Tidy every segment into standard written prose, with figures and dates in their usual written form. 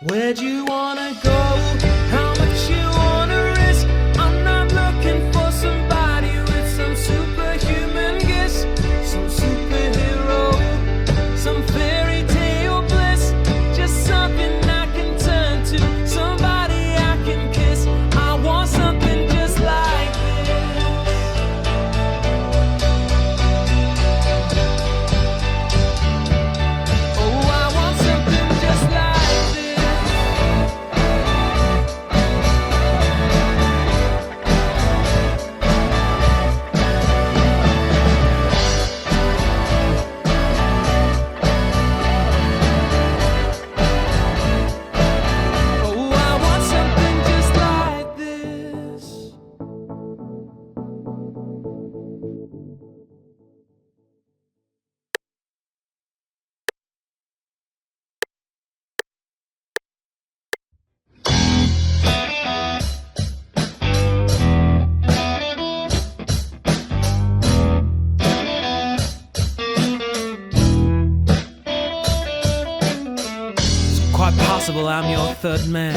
Where'd you wanna go? How much you wanna risk? I'm not looking for somebody with some superhuman gifts, some superhero, some fairy tale bliss, just something I can turn to, somebody I can kiss. I want something just like this. Oh, I want something just like this. Oh, I want something just like this. It's quite possible I'm your third man,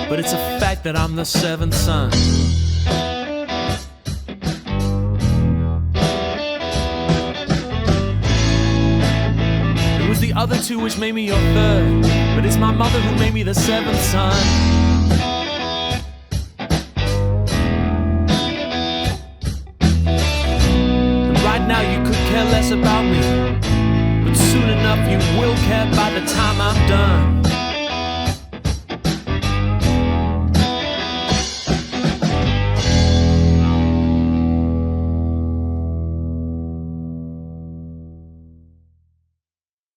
but it's a fact that I'm the seventh son. It was the other two which made me your third, but it's my mother who made me the seventh son. And right now you could care less about me, but soon enough you will care by the time I'm done.